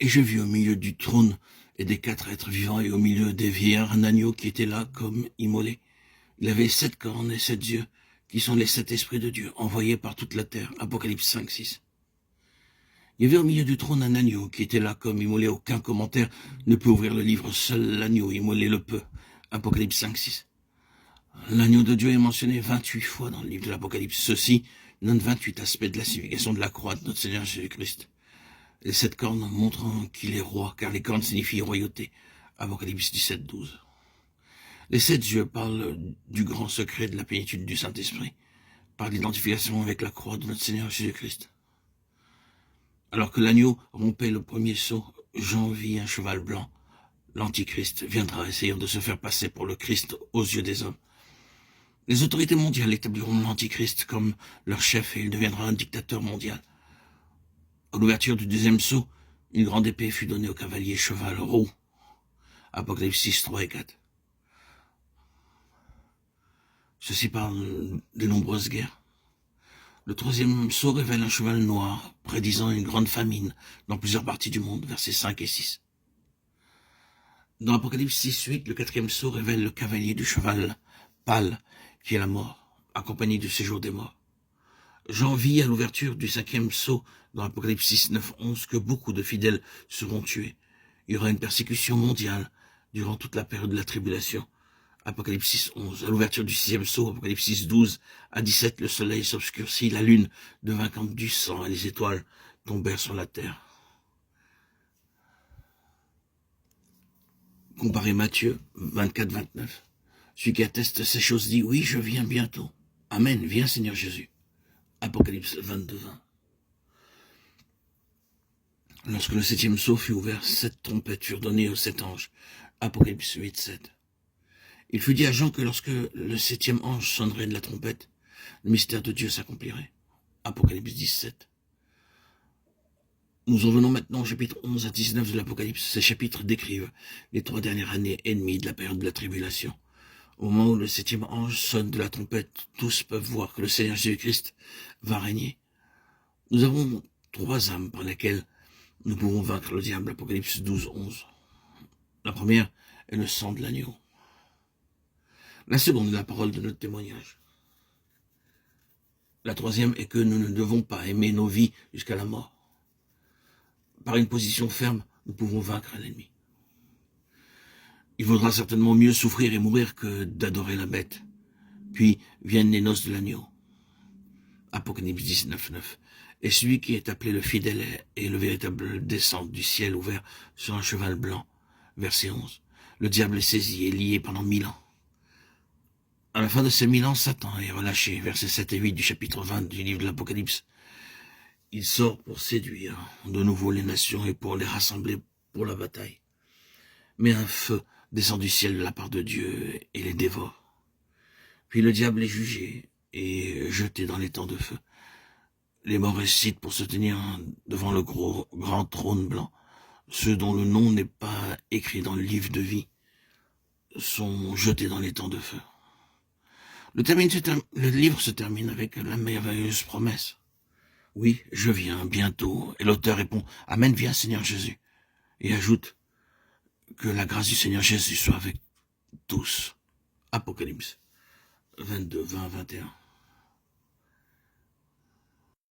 Et je vis au milieu du trône et des 4 êtres vivants et au milieu des vieillards un agneau qui était là comme immolé. Il avait 7 cornes et 7 yeux, qui sont les 7 esprits de Dieu, envoyés par toute la terre. Apocalypse 5, 6. Il y avait au milieu du trône un agneau qui était là comme immolé. Aucun commentaire ne peut ouvrir le livre. Seul l'agneau immolé le peut. Apocalypse 5, 6. L'agneau de Dieu est mentionné 28 fois dans le livre de l'Apocalypse. Ceci donne 28 aspects de la signification de la croix de notre Seigneur Jésus-Christ. Les 7 cornes montrant qu'il est roi, car les cornes signifient royauté. Apocalypse 17, 12. Les 7 yeux parlent du grand secret de la plénitude du Saint-Esprit, par l'identification avec la croix de notre Seigneur Jésus-Christ. Alors que l'agneau rompait le premier sceau, Jean vit un cheval blanc. L'Antichrist viendra essayant de se faire passer pour le Christ aux yeux des hommes. Les autorités mondiales établiront l'Antichrist comme leur chef et il deviendra un dictateur mondial. À l'ouverture du deuxième sceau, une grande épée fut donnée au cavalier cheval roux. Apocalypse 6, 3 et 4. Ceci parle de nombreuses guerres. Le troisième sceau révèle un cheval noir, prédisant une grande famine dans plusieurs parties du monde, versets 5 et 6. Dans Apocalypse 6, 8, le quatrième sceau révèle le cavalier du cheval pâle, qui est la mort, accompagné du séjour des morts. Jean vit à l'ouverture du cinquième sceau, dans Apocalypse 6, 9, 11, que beaucoup de fidèles seront tués. Il y aura une persécution mondiale durant toute la période de la tribulation. Apocalypse 6, 11. À l'ouverture du sixième sceau, Apocalypse 6, 12 à 17, le soleil s'obscurcit, la lune devint comme du sang et les étoiles tombèrent sur la terre. Comparez Matthieu 24, 29. Celui qui atteste ces choses dit, oui, je viens bientôt. Amen, viens Seigneur Jésus. Apocalypse 22, 20. Lorsque le septième sceau fut ouvert, 7 trompettes furent données aux 7 anges. Apocalypse 8, 7. Il fut dit à Jean que lorsque le 7e ange sonnerait de la trompette, le mystère de Dieu s'accomplirait. Apocalypse 17. Nous en venons maintenant au chapitre 11 à 19 de l'Apocalypse. Ces chapitres décrivent les 3 dernières années et demie de la période de la tribulation. Au moment où le 7e ange sonne de la trompette, tous peuvent voir que le Seigneur Jésus-Christ va régner. Nous avons 3 âmes par lesquelles nous pouvons vaincre le diable. Apocalypse 12, 11. La première est le sang de l'agneau. La seconde est la parole de notre témoignage. La troisième est que nous ne devons pas aimer nos vies jusqu'à la mort. Par une position ferme, nous pouvons vaincre l'ennemi. Il vaudra certainement mieux souffrir et mourir que d'adorer la bête. Puis viennent les noces de l'agneau. Apocalypse 19, 9. Et celui qui est appelé le fidèle est le véritable descente du ciel ouvert sur un cheval blanc. Verset 11. Le diable est saisi et lié pendant 1000 ans. À la fin de ces 1000 ans, Satan est relâché. Versets 7 et 8 du chapitre 20 du livre de l'Apocalypse. Il sort pour séduire de nouveau les nations et pour les rassembler pour la bataille. Mais un feu descend du ciel de la part de Dieu et les dévore. Puis le diable est jugé et jeté dans les temps de feu. Les morts ressuscitent pour se tenir devant le grand trône blanc. Ceux dont le nom n'est pas écrit dans le livre de vie sont jetés dans les temps de feu. Le livre se termine avec la merveilleuse promesse. Oui, je viens bientôt. Et l'auteur répond, Amen, viens Seigneur Jésus. Et ajoute que la grâce du Seigneur Jésus soit avec tous. Apocalypse 22, 20, 21.